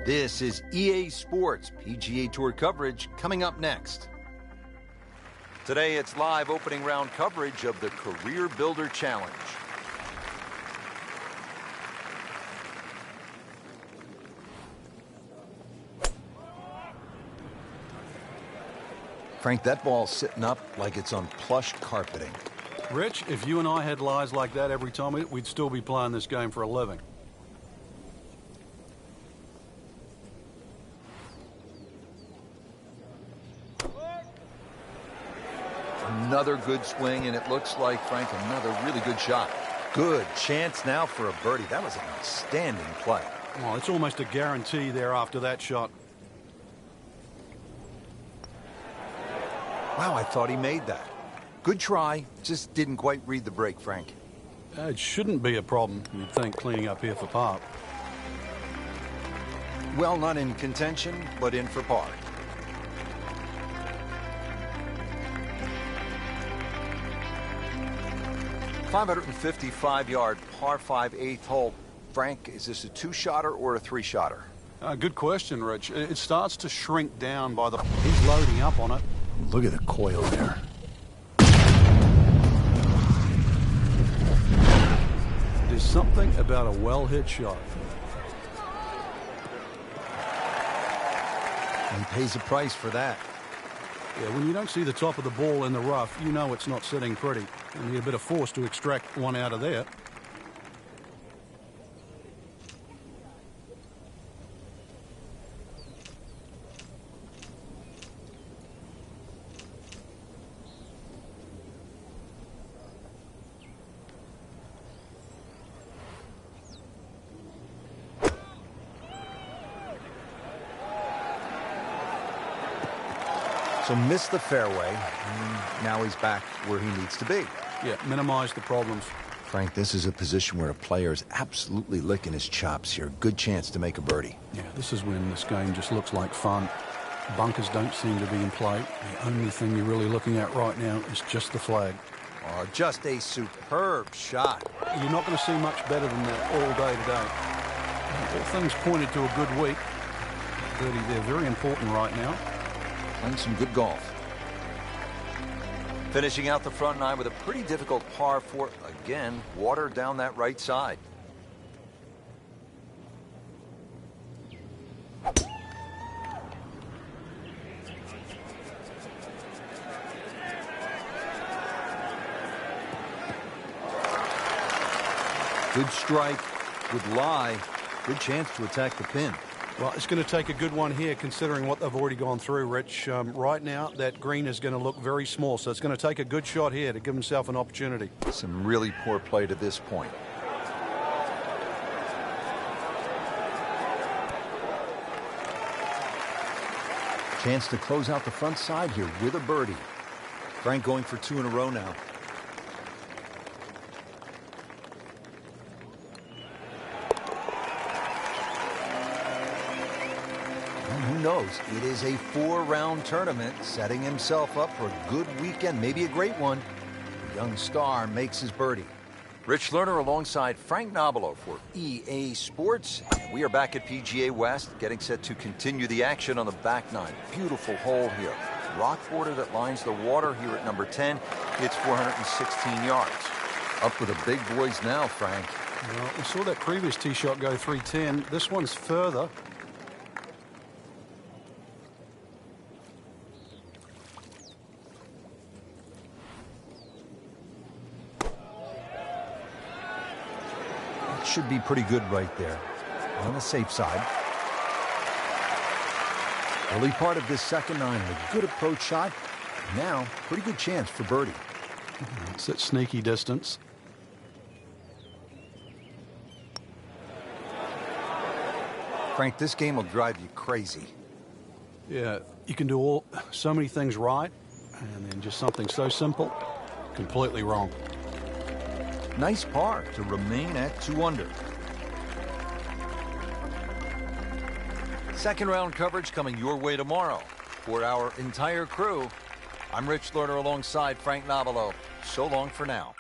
This is EA Sports PGA Tour coverage coming up next. Today it's live opening round coverage of the Career Builder Challenge. Frank, that ball's sitting up like it's on plush carpeting. Rich, if you and I had lies like that every time, we'd still be playing this game for a living. Another good swing, and it looks like, Frank, another really good shot. Good chance now for a birdie. That was an outstanding play. Well, it's almost a guarantee there after that shot. Wow, I thought he made that. Good try, just didn't quite read the break, Frank. It shouldn't be a problem, you'd think, cleaning up here for par. Well, not in contention, but in for par. .555-yard par 5 8th hole. Frank, is this a two-shotter or a three-shotter? Good question, Rich. It starts to shrink down by the... He's loading up on it. Look at the coil there. There's something about a well-hit shot. He pays a price for that. Yeah, when you don't see the top of the ball in the rough, you know it's not sitting pretty. And you need a bit of force to extract one out of there. So missed the fairway, and now he's back where he needs to be. Yeah, minimize the problems. Frank, this is a position where a player is absolutely licking his chops here. Good chance to make a birdie. Yeah, this is when this game just looks like fun. Bunkers don't seem to be in play. The only thing you're really looking at right now is just the flag. Oh, just a superb shot. You're not going to see much better than that all day today. All things pointed to a good week. Birdie, they're very important right now. Playing some good golf. Finishing out the front nine with a pretty difficult par 4. Again, water down that right side. Good strike, good lie, good chance to attack the pin. Well, it's going to take a good one here considering what they've already gone through, Rich. Right now, that green is going to look very small, so it's going to take a good shot here to give himself an opportunity. Some really poor play to this point. Chance to close out the front side here with a birdie. Frank going for 2 in a row now. Who knows? It is a 4-round tournament, setting himself up for a good weekend, maybe a great one. The young star makes his birdie. Rich Lerner alongside Frank Nobilo for EA Sports. And we are back at PGA West, getting set to continue the action on the back nine. Beautiful hole here. Rock border that lines the water here at number 10. It's 416 yards. Up with the big boys now, Frank. Well, we saw that previous tee shot go 310. This one's further. Should be pretty good right there. On the safe side. Early part of this second nine, a good approach shot. Now, pretty good chance for birdie. It's at sneaky distance. Frank, this game will drive you crazy. Yeah, you can do so many things right, and then just something so simple, completely wrong. Nice par to remain at 2 under. Second round coverage coming your way tomorrow. For our entire crew, I'm Rich Lerner alongside Frank Nobilo. So long for now.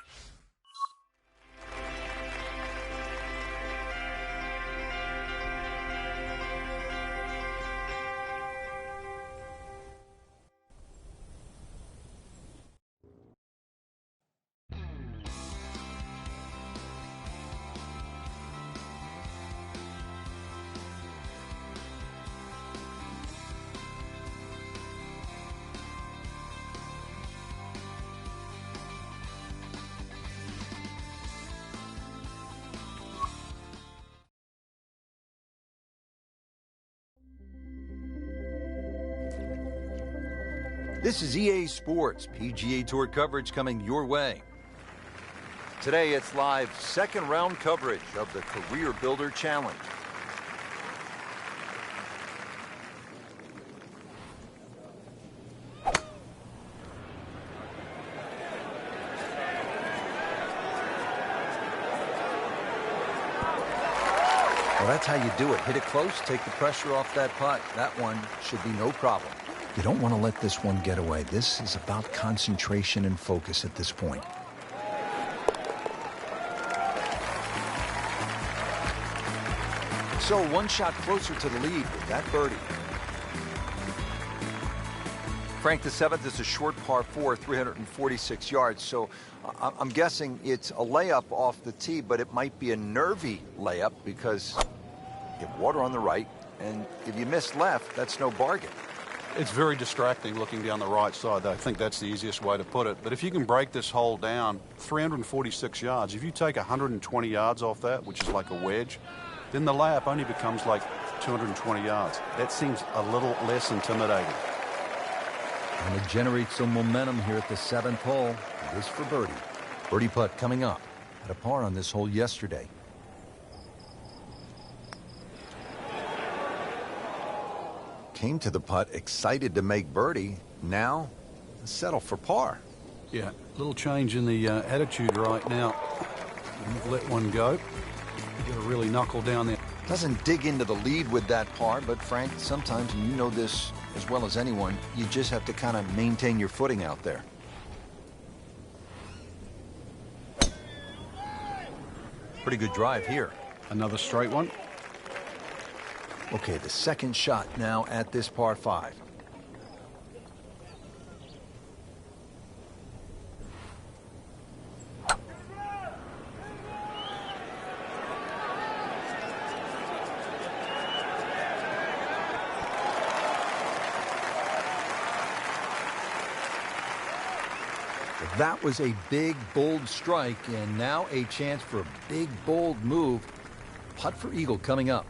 This is EA Sports, PGA Tour coverage coming your way. Today it's live second round coverage of the Career Builder Challenge. Well, that's how you do it. Hit it close, take the pressure off that putt. That one should be no problem. You don't want to let this one get away. This is about concentration and focus at this point. So one shot closer to the lead with that birdie. Frank, the seventh is a short par 4, 346 yards. So I'm guessing it's a layup off the tee, but it might be a nervy layup because you have water on the right, and if you miss left, that's no bargain. It's very distracting looking down the right side. I think that's the easiest way to put it. But if you can break this hole down 346 yards, if you take 120 yards off that, which is like a wedge, then the layup only becomes like 220 yards. That seems a little less intimidating. And it generates some momentum here at the seventh hole. This for birdie. Birdie putt coming up. Had a par on this hole yesterday. Came to the putt excited to make birdie. Now settle for par. Yeah, a little change in the attitude right now. You've let one go. You've got to really knuckle down there. Doesn't dig into the lead with that par, but Frank, sometimes, and you know this as well as anyone, you just have to kind of maintain your footing out there. Pretty good drive here. Another straight one. Okay, the second shot now at this par 5. That was a big, bold strike, and now a chance for a big, bold move. Putt for eagle coming up.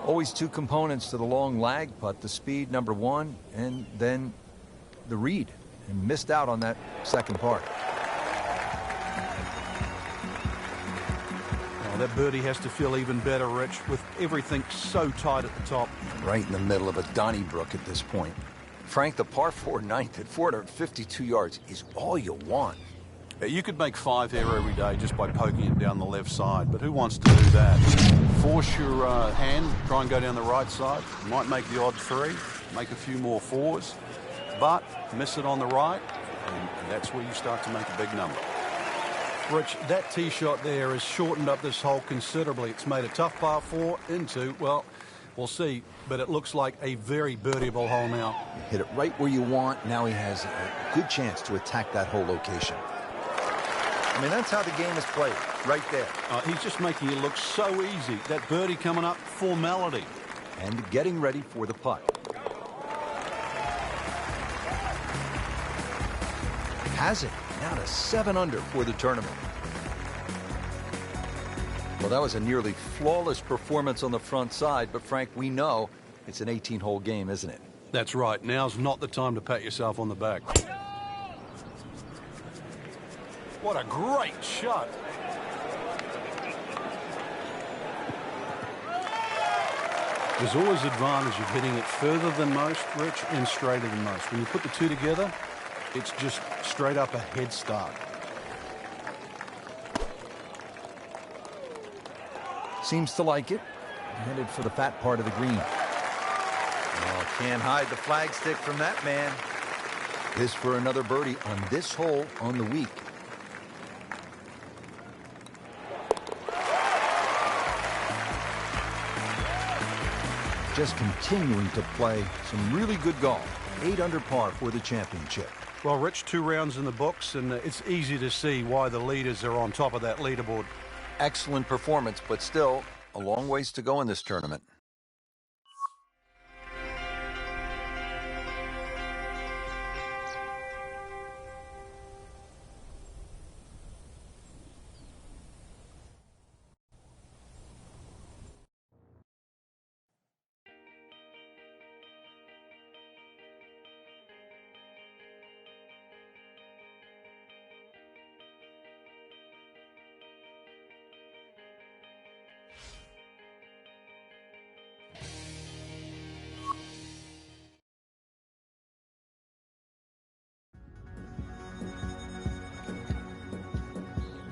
Always two components to the long lag putt, the speed, number one, and then the read. And missed out on that second part. Oh, that birdie has to feel even better, Rich, with everything so tight at the top. Right in the middle of a Donnybrook at this point. Frank, the par 4 ninth at 452 yards is all you want. You could make 5 here every day just by poking it down the left side, but who wants to do that? Force your hand, try and go down the right side. Might make the odd 3, make a few more 4s, but miss it on the right, and that's where you start to make a big number. Rich, that tee shot there has shortened up this hole considerably. It's made a tough par 4 into, well, we'll see, but it looks like a very birdieable hole now. Hit it right where you want. Now he has a good chance to attack that whole location. I mean, that's how the game is played, right there. He's just making it look so easy. That birdie coming up, formality. And getting ready for the putt. Has it. Now to 7 under for the tournament. Well, that was a nearly flawless performance on the front side, but Frank, we know it's an 18-hole game, isn't it? That's right. Now's not the time to pat yourself on the back. What a great shot. There's always advantage of hitting it further than most, Rich, and straighter than most. When you put the two together, it's just straight up a head start. Seems to like it. Headed for the fat part of the green. Oh, can't hide the flagstick from that man. This for another birdie on this hole on the week. Just continuing to play some really good golf. 8 under par for the championship. Well, Rich, 2 rounds in the books, and it's easy to see why the leaders are on top of that leaderboard. Excellent performance, but still a long ways to go in this tournament.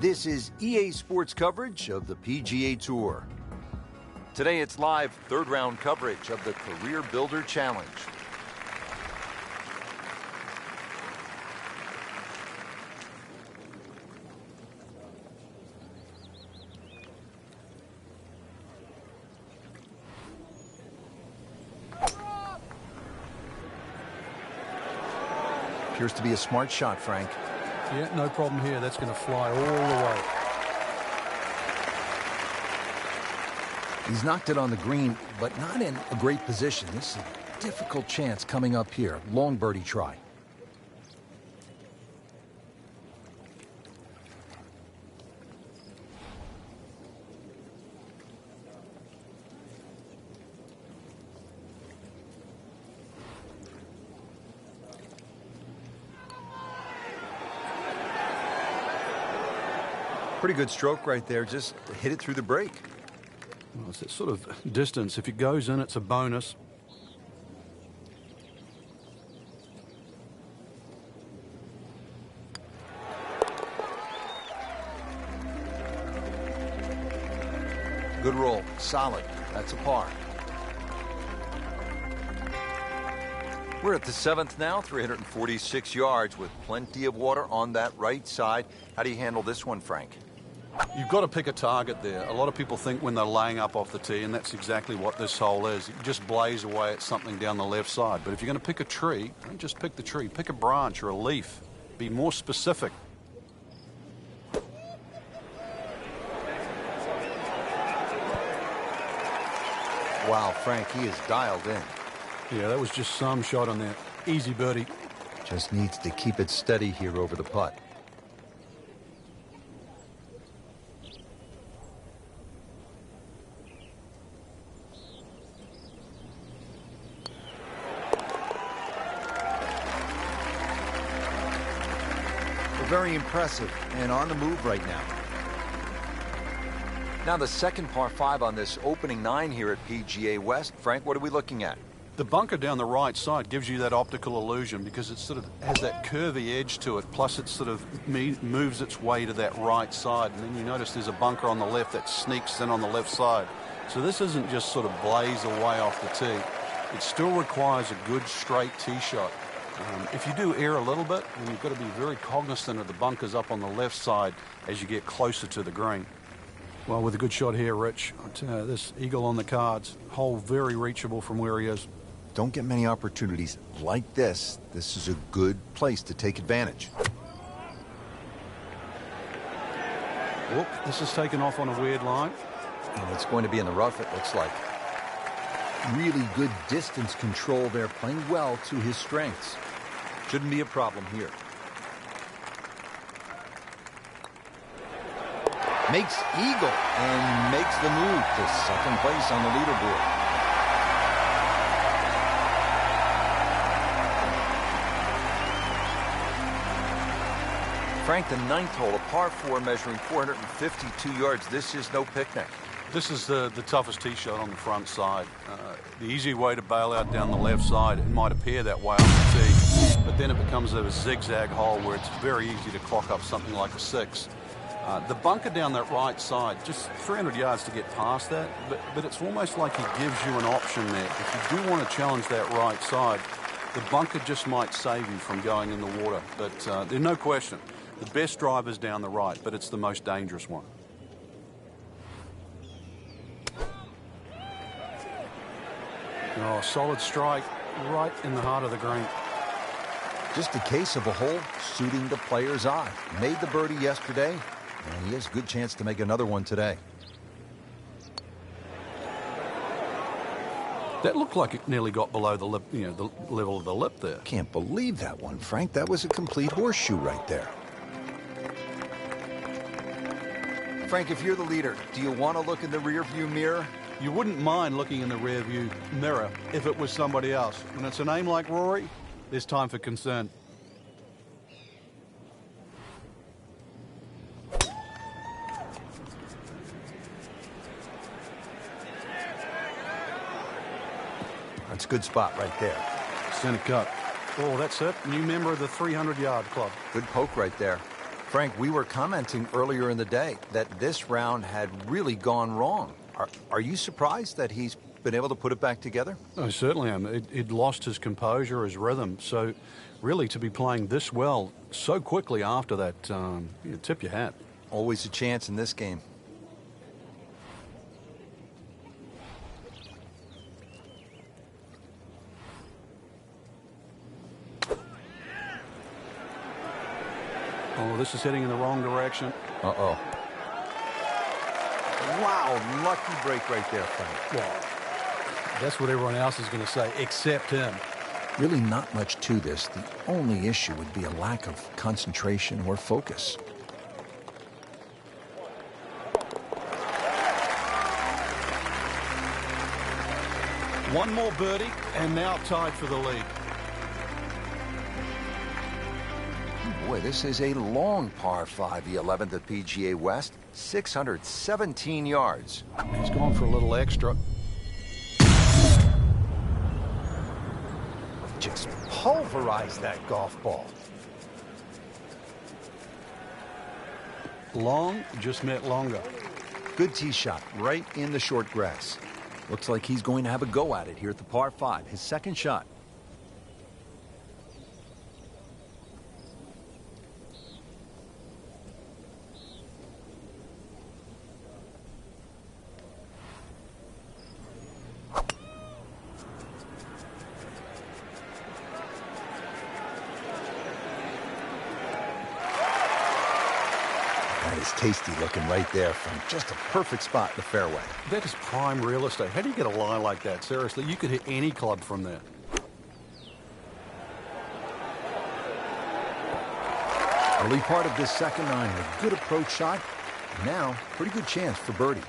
This is EA Sports coverage of the PGA Tour. Today it's live third round coverage of the Career Builder Challenge. Appears to be a smart shot, Frank. Yeah, no problem here. That's going to fly all the way. He's knocked it on the green, but not in a great position. This is a difficult chance coming up here. Long birdie try. Pretty good stroke right there. Just hit it through the break. Well, it's that sort of distance. If it goes in, it's a bonus. Good roll. Solid. That's a par. We're at the 7th now, 346 yards with plenty of water on that right side. How do you handle this one, Frank? You've got to pick a target there. A lot of people think when they're laying up off the tee, and that's exactly what this hole is. You just blaze away at something down the left side. But if you're going to pick a tree, don't just pick the tree. Pick a branch or a leaf. Be more specific. Wow, Frank, he is dialed in. Yeah, that was just some shot on there. Easy birdie. Just needs to keep it steady here over the putt. Very impressive and on the move right now. Now the second par 5 on this opening 9 here at PGA West. Frank, what are we looking at? The bunker down the right side gives you that optical illusion because it sort of has that curvy edge to it, plus it sort of moves its way to that right side. And then you notice there's a bunker on the left that sneaks in on the left side. So this isn't just sort of blaze away off the tee. It still requires a good straight tee shot. If you do err a little bit, then you've got to be very cognizant of the bunkers up on the left side as you get closer to the green. Well, with a good shot here, Rich, this eagle on the cards, hole very reachable from where he is. Don't get many opportunities like this. This is a good place to take advantage. Whoop, this is taken off on a weird line. And it's going to be in the rough, it looks like. Really good distance control there, playing well to his strengths. Shouldn't be a problem here. Makes eagle and makes the move to second place on the leaderboard. Frank, the 9th hole, a par 4 measuring 452 yards. This is no picnic. This is the toughest tee shot on the front side. The easy way to bail out down the left side, it might appear that way on the tee, but then it becomes a zigzag hole where it's very easy to clock up something like a 6. The bunker down that right side, just 300 yards to get past that, but it's almost like he gives you an option there. If you do want to challenge that right side, the bunker just might save you from going in the water. But there's no question, the best drive is down the right, but it's the most dangerous one. Oh, solid strike right in the heart of the green. Just a case of a hole suiting the player's eye. Made the birdie yesterday, and he has a good chance to make another one today. That looked like it nearly got below the lip, the level of the lip there. Can't believe that one, Frank. That was a complete horseshoe right there. Frank, if you're the leader, do you want to look in the rearview mirror? You wouldn't mind looking in the rearview mirror if it was somebody else. When it's a name like Rory, there's time for concern. That's a good spot right there. Center cut. Oh, that's it. New member of the 300-yard club. Good poke right there. Frank, we were commenting earlier in the day that this round had really gone wrong. Are you surprised that he's been able to put it back together? I certainly am. He'd lost his composure, his rhythm. So really to be playing this well so quickly after that, you tip your hat. Always a chance in this game. Oh, this is heading in the wrong direction. Uh-oh. Wow, lucky break right there, Frank. Well, that's what everyone else is going to say, except him. Really not much to this. The only issue would be a lack of concentration or focus. One more birdie, and now tied for the lead. Boy, this is a long par 5, the 11th at PGA West. 617 yards. He's gone for a little extra. Just pulverized that golf ball. Long just meant longer. Good tee shot right in the short grass. Looks like he's going to have a go at it here at the par 5, his second shot. Tasty looking right there from just a perfect spot in the fairway. That is prime real estate. How do you get a lie like that? Seriously, you could hit any club from there. Early part of this second nine, a good approach shot. Now, pretty good chance for birdie.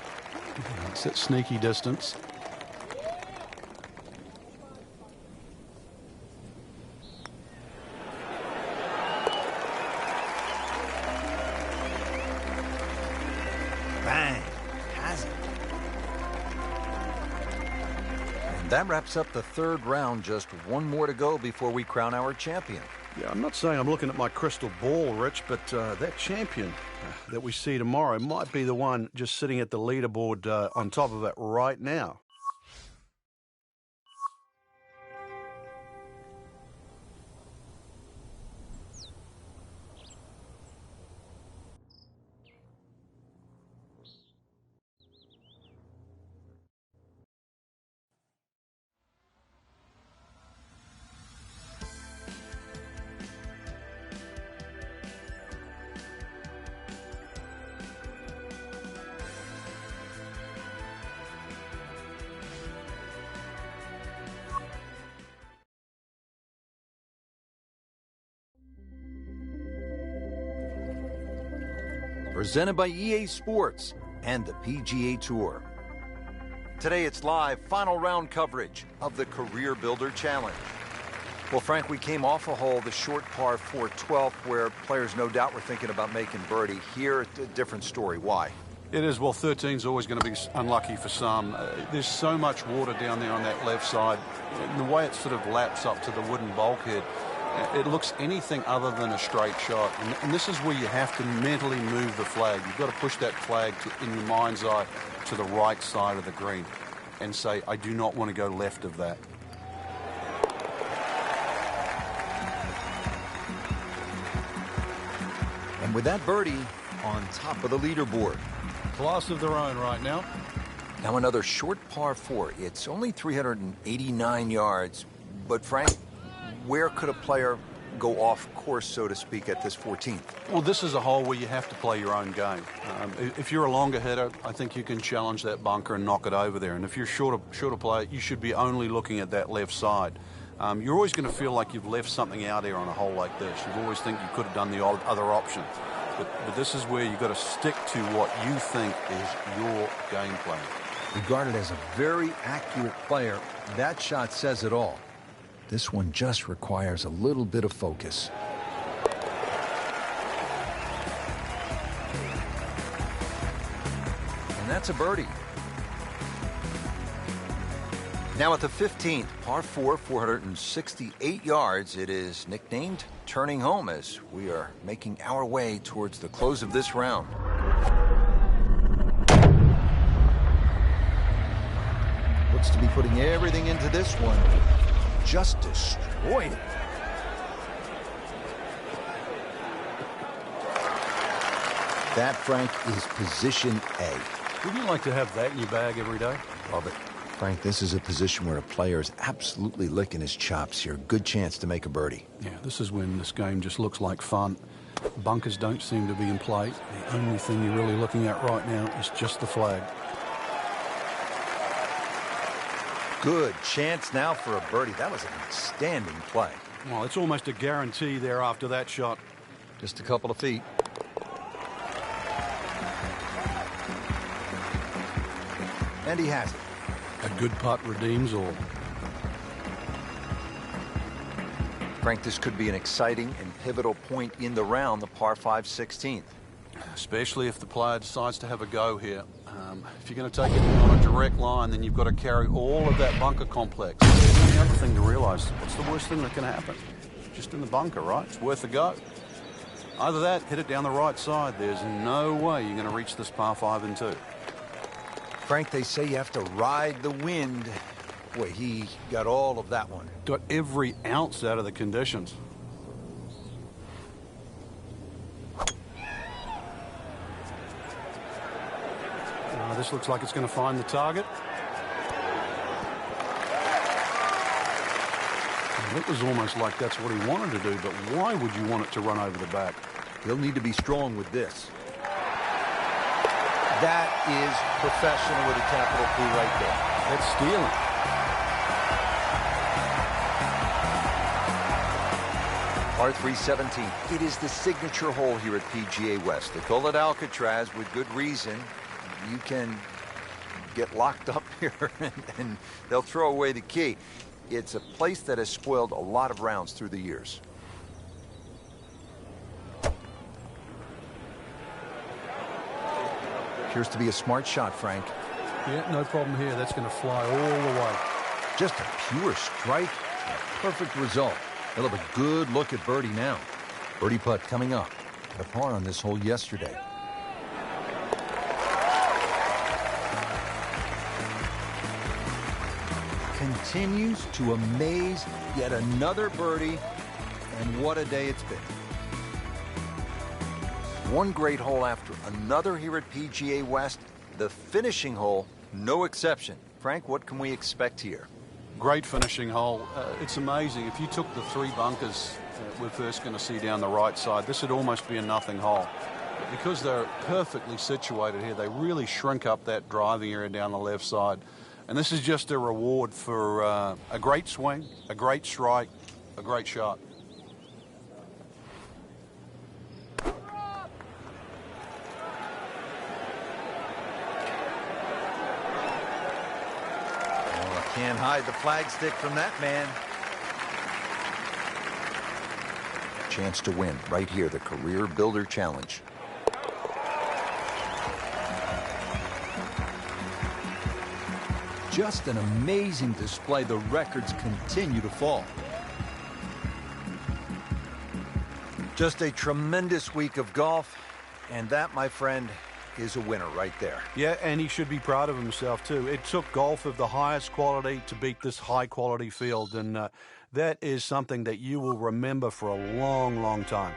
It's that sneaky distance. Bang. Has it. And that wraps up the third round. Just one more to go before we crown our champion. Yeah, I'm not saying I'm looking at my crystal ball, Rich, but that champion that we see tomorrow might be the one just sitting at the leaderboard on top of it right now. Presented by EA Sports and the PGA Tour. Today it's live final round coverage of the Career Builder Challenge. Well, Frank, we came off a hole, the short par 4 12th, where players no doubt were thinking about making birdie. Here, a different story. Why? It is. Well, 13's always going to be unlucky for some. There's so much water down there on that left side. And the way it sort of laps up to the wooden bulkhead, it looks anything other than a straight shot. And this is where you have to mentally move the flag. You've got to push that flag in your mind's eye to the right side of the green and say, I do not want to go left of that. And with that birdie on top of the leaderboard. Class of their own right now. Now another short par 4. It's only 389 yards. But Frank, where could a player go off course, so to speak, at this 14th? Well, this is a hole where you have to play your own game. If you're a longer hitter, I think you can challenge that bunker and knock it over there. And if you're shorter player, you should be only looking at that left side. You're always going to feel like you've left something out here on a hole like this. You always think you could have done the other option. But this is where you've got to stick to what you think is your game plan. Regarded as a very accurate player, that shot says it all. This one just requires a little bit of focus. And that's a birdie. Now at the 15th, par 4, 468 yards. It is nicknamed Turning Home as we are making our way towards the close of this round. Looks to be putting everything into this one. Just destroyed it. That, Frank, is position A. Would you like to have that in your bag every day? Love it. Frank, this is a position where a player is absolutely licking his chops here. Good chance to make a birdie. Yeah, this is when this game just looks like fun. Bunkers don't seem to be in play. The only thing you're really looking at right now is just the flag. Good chance now for a birdie. That was an outstanding play. Well, it's almost a guarantee there after that shot. Just a couple of feet. And he has it. A good putt redeems all. Frank, this could be an exciting and pivotal point in the round, the par 5 16th. Especially if the player decides to have a go here. If you're going to take it on a direct line, then you've got to carry all of that bunker complex. The other thing to realise, what's the worst thing that can happen? Just in the bunker, right? It's worth a go. Either that, hit it down the right side. There's no way you're going to reach this par 5 and 2. Frank, they say you have to ride the wind. Boy, he got all of that one. Got every ounce out of the conditions. This looks like it's going to find the target. It was almost like that's what he wanted to do, but why would you want it to run over the back? He'll need to be strong with this. That is professional with a capital P right there. That's stealing. Par 3 17. It is the signature hole here at PGA West. They call it Alcatraz with good reason. You can get locked up here and they'll throw away the key. It's a place that has spoiled a lot of rounds through the years. Appears to be a smart shot, Frank. Yeah, no problem here. That's going to fly all the way. Just a pure strike. A perfect result. They'll have a good look at birdie now. Birdie putt coming up. Had a par on this hole yesterday. Continues to amaze. Yet another birdie, and what a day it's been. One great hole after another here at PGA West. The finishing hole, no exception. Frank, what can we expect here? Great finishing hole. It's amazing. If you took the 3 bunkers we're first going to see down the right side, this would almost be a nothing hole. Because they're perfectly situated here, they really shrink up that driving area down the left side. And this is just a reward for a great swing, a great strike, a great shot. Can't hide the flagstick from that man. Chance to win right here, the Career Builder Challenge. Just an amazing display. The records continue to fall. Just a tremendous week of golf, and that, my friend, is a winner right there. Yeah, and he should be proud of himself too. It took golf of the highest quality to beat this high quality field, and that is something that you will remember for a long, long time.